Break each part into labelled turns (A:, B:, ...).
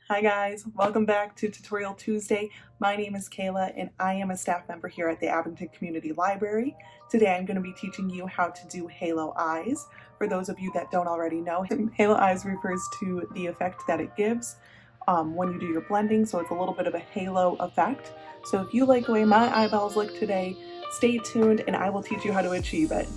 A: Hi guys, welcome back to Tutorial Tuesday. My name is Kayla and I am a staff member here at the Abington Community Library. Today I'm going to be teaching you how to do halo eyes. For those of you that don't already know, halo eyes refers to the effect that it gives when you do your blending, so it's a little bit of a halo effect. So if you like the way my eyeballs look today, stay tuned and I will teach you how to achieve it.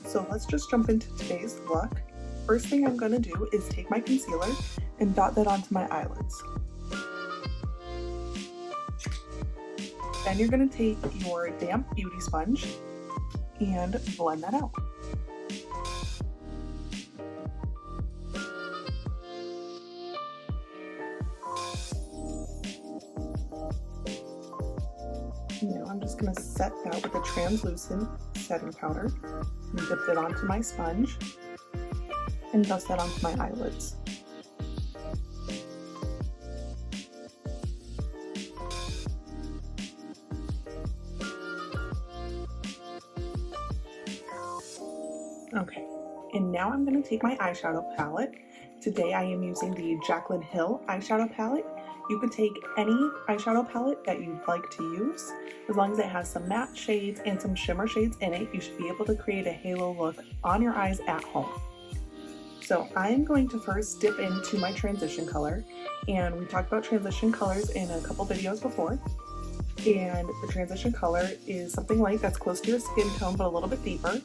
A: So let's just jump into today's look. First thing I'm going to do is take my concealer and dot that onto my eyelids. Then you're going to take your damp beauty sponge and blend that out. Now I'm just going to set that with a translucent setting powder and dip it onto my sponge and dust that onto my eyelids. Okay, and now I'm going to take my eyeshadow palette. Today I am using the Jaclyn Hill eyeshadow palette. You can take any eyeshadow palette that you'd like to use. As long as it has some matte shades and some shimmer shades in it, you should be able to create a halo look on your eyes at home. So I'm going to first dip into my transition color, and we talked about transition colors in a couple videos before. And the transition color is something light that's close to your skin tone but a little bit deeper,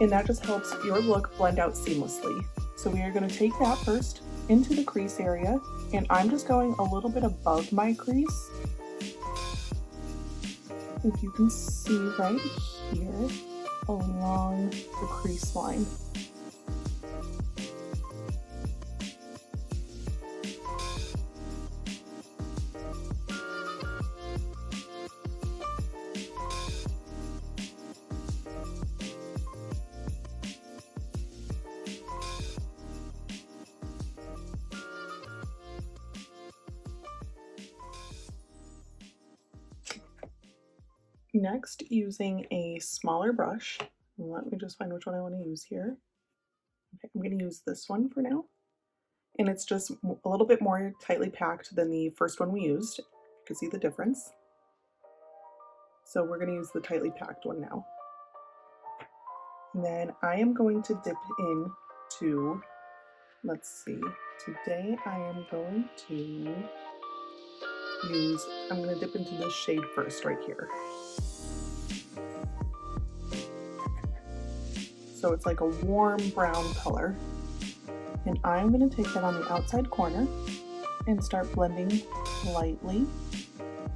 A: and that just helps your look blend out seamlessly. So we are going to take that first into the crease area, and I'm just going a little bit above my crease. If you can see right here along the crease line. Next, using a smaller brush, let me just find which one I want to use here. Okay, I'm going to use this one for now, and it's just a little bit more tightly packed than the first one we used. You can see the difference. So we're going to use the tightly packed one now. And then I am going to dip into, let's see, today I am going to I'm going to dip into this shade first right here. So it's like a warm brown color. And I'm going to take that on the outside corner and start blending lightly.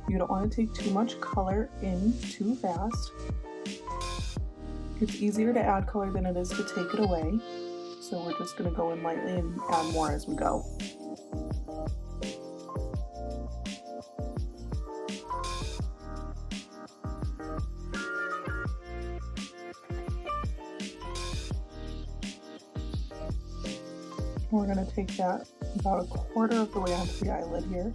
A: You don't want to take too much color in too fast. It's easier to add color than it is to take it away. So we're just going to go in lightly and add more as we go. We're going to take that about a quarter of the way onto the eyelid here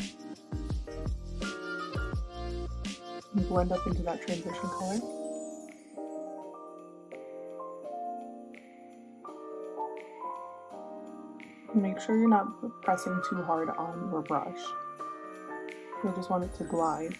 A: and blend up into that transition color. Make sure you're not pressing too hard on your brush. You just want it to glide.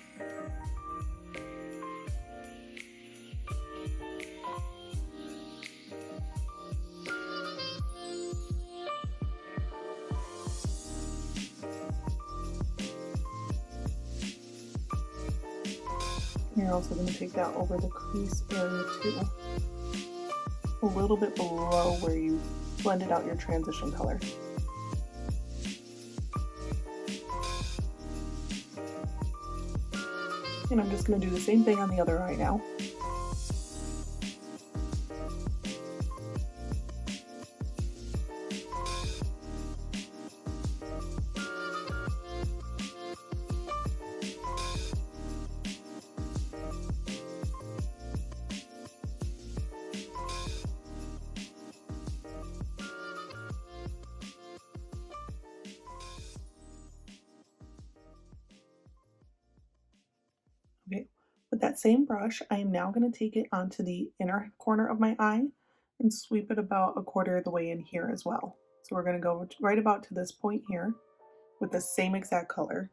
A: You're also going to take that over the crease area too, a little bit below where you blended out your transition color. And I'm just going to do the same thing on the other eye now. Okay, with that same brush, I am now going to take it onto the inner corner of my eye and sweep it about a quarter of the way in here as well. So we're going to go right about to this point here with the same exact color.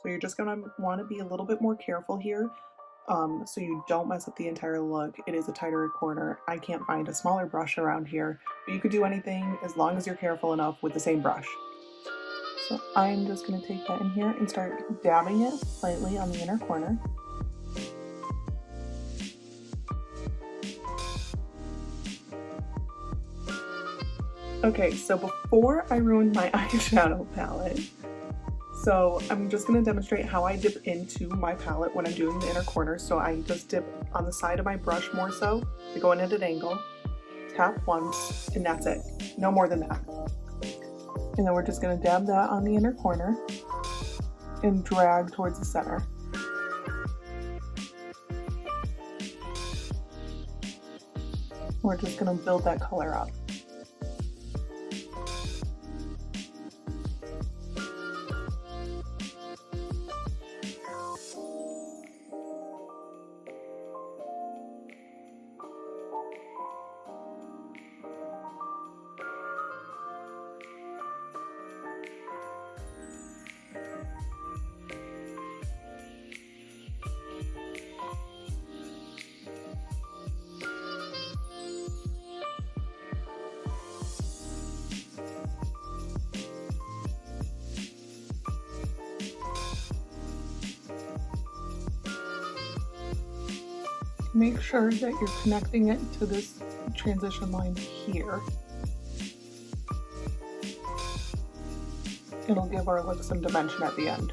A: So you're just gonna want to be a little bit more careful here, so you don't mess up the entire look. It is a tighter corner. I can't find a smaller brush around here, but you could do anything as long as you're careful enough with the same brush. So I'm just gonna take that in here and start dabbing it slightly on the inner corner. Okay, so before I ruin my eyeshadow palette, so I'm just going to demonstrate how I dip into my palette when I'm doing the inner corner. So I just dip on the side of my brush more so, to go in at an angle, tap once, and that's it. No more than that. And then we're just going to dab that on the inner corner and drag towards the center. We're just going to build that color up. Make sure that you're connecting it to this transition line here. It'll give our look some dimension at the end.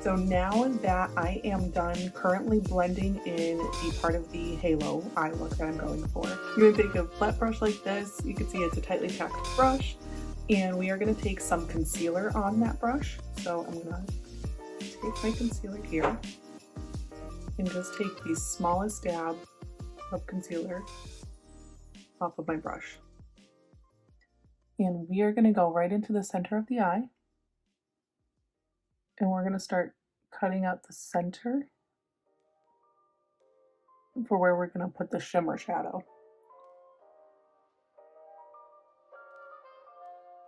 A: So now that I am done currently blending in the part of the halo eye look that I'm going for, you're going to take a flat brush like this. You can see it's a tightly packed brush, and we are going to take some concealer on that brush. So I'm going to take my concealer here and just take the smallest dab of concealer off of my brush. And we are going to go right into the center of the eye, and we're going to start cutting out the center for where we're going to put the shimmer shadow.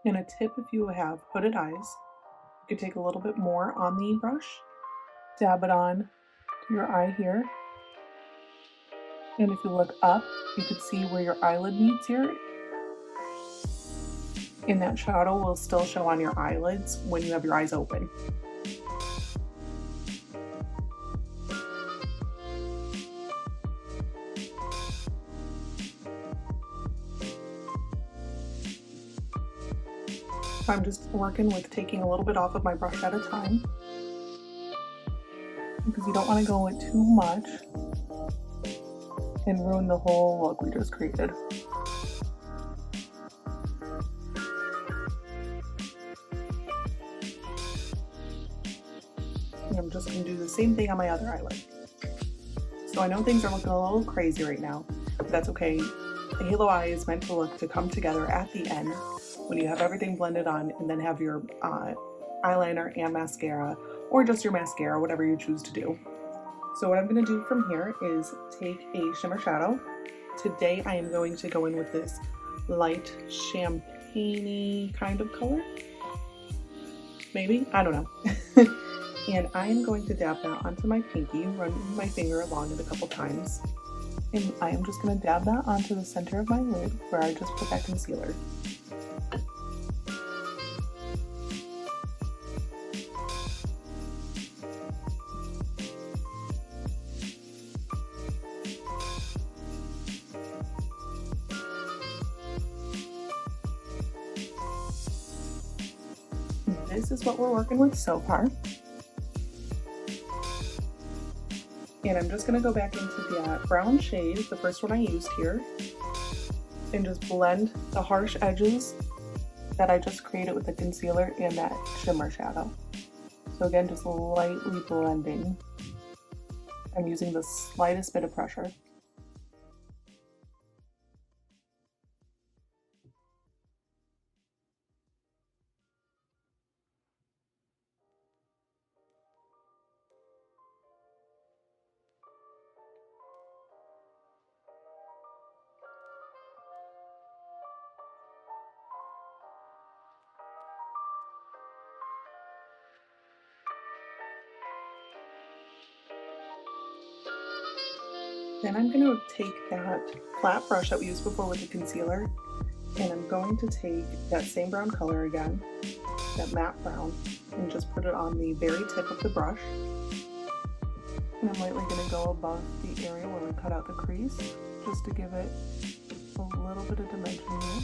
A: And a tip, if you have hooded eyes, you could take a little bit more on the brush, dab it on to your eye here, and if you look up, you can see where your eyelid meets here, and that shadow will still show on your eyelids when you have your eyes open. I'm just working with taking a little bit off of my brush at a time, because you don't want to go with too much and ruin the whole look we just created. And I'm just going to do the same thing on my other eyelid. So I know things are looking a little crazy right now, but that's okay. The halo eye is meant to come together at the end when you have everything blended on, and then have your eyeliner and mascara, or just your mascara, whatever you choose to do. So what I'm going to do from here is take a shimmer shadow. Today I am going to go in with this light champagne-y kind of color. Maybe? I don't know. And I am going to dab that onto my pinky, run my finger along it a couple times. And I am just going to dab that onto the center of my lid where I just put that concealer. This is what we're working with so far. And I'm just going to go back into the brown shade, the first one I used here, and just blend the harsh edges that I just created with the concealer and that shimmer shadow. So again, just lightly blending. I'm using the slightest bit of pressure. Then I'm going to take that flat brush that we used before with the concealer, and I'm going to take that same brown color again, that matte brown, and just put it on the very tip of the brush. And I'm lightly going to go above the area where we cut out the crease, just to give it a little bit of dimension here.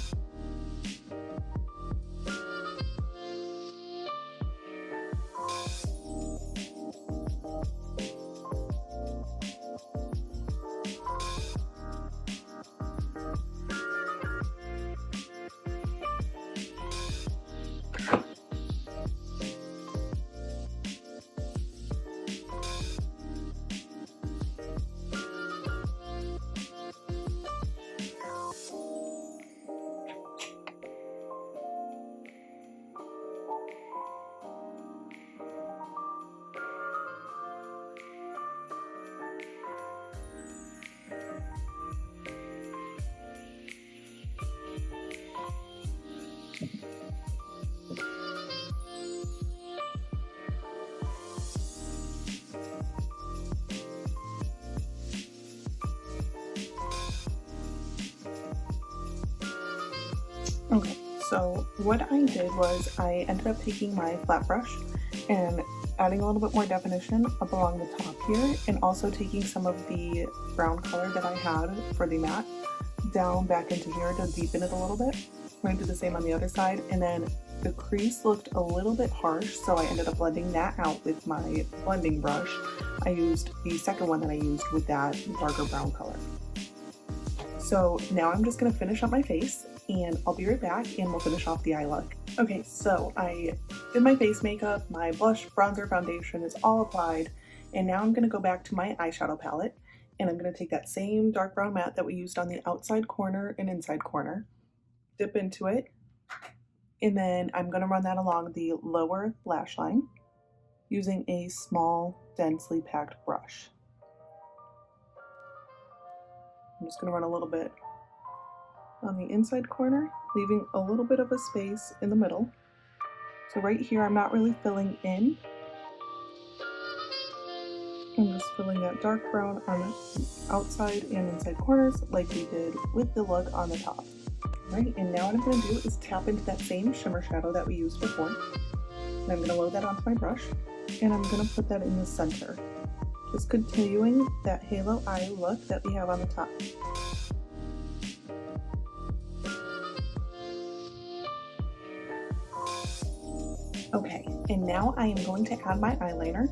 A: Okay, so what I did was I ended up taking my flat brush and adding a little bit more definition up along the top here, and also taking some of the brown color that I had for the matte down back into here to deepen it a little bit. I'm going to do the same on the other side, and then the crease looked a little bit harsh, so I ended up blending that out with my blending brush. I used the second one that I used with that darker brown color. So now I'm just going to finish up my face, and I'll be right back and we'll finish off the eye look. Okay, so I did my face makeup, my blush, bronzer, foundation is all applied, and now I'm going to go back to my eyeshadow palette, and I'm going to take that same dark brown matte that we used on the outside corner and inside corner, dip into it, and then I'm going to run that along the lower lash line using a small, densely packed brush. I'm just going to run a little bit on the inside corner, leaving a little bit of a space in the middle. So right here, I'm not really filling in. I'm just filling that dark brown on the outside and inside corners like we did with the look on the top. All right, and now what I'm going to do is tap into that same shimmer shadow that we used before. And I'm going to load that onto my brush, and I'm going to put that in the center. Just continuing that halo eye look that we have on the top. Okay, and now I am going to add my eyeliner.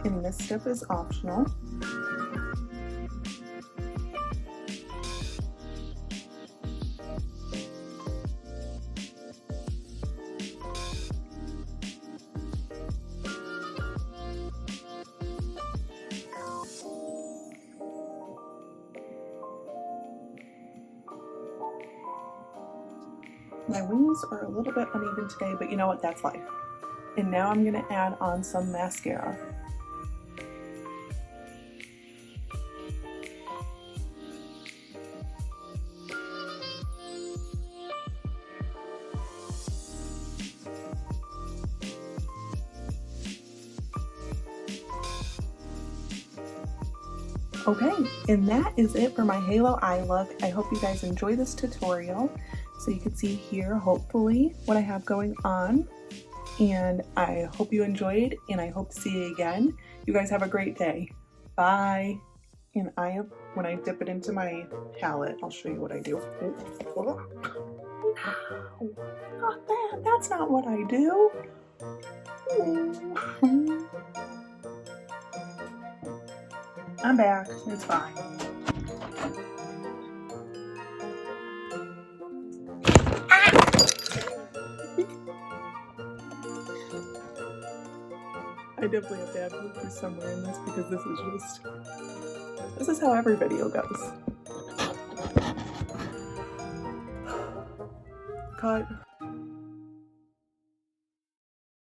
A: And this step is optional. My wings are a little bit uneven today, but you know what, that's life. And now I'm gonna add on some mascara. Okay, and that is it for my halo eye look. I hope you guys enjoy this tutorial. So you can see here, hopefully, what I have going on. And I hope you enjoyed, and I hope to see you again. You guys have a great day. Bye. And when I dip it into my palette, I'll show you what I do. No, not that. That's not what I do. I'm back. It's fine. I definitely have to add bloopers somewhere in this because this is how every video goes. Cut.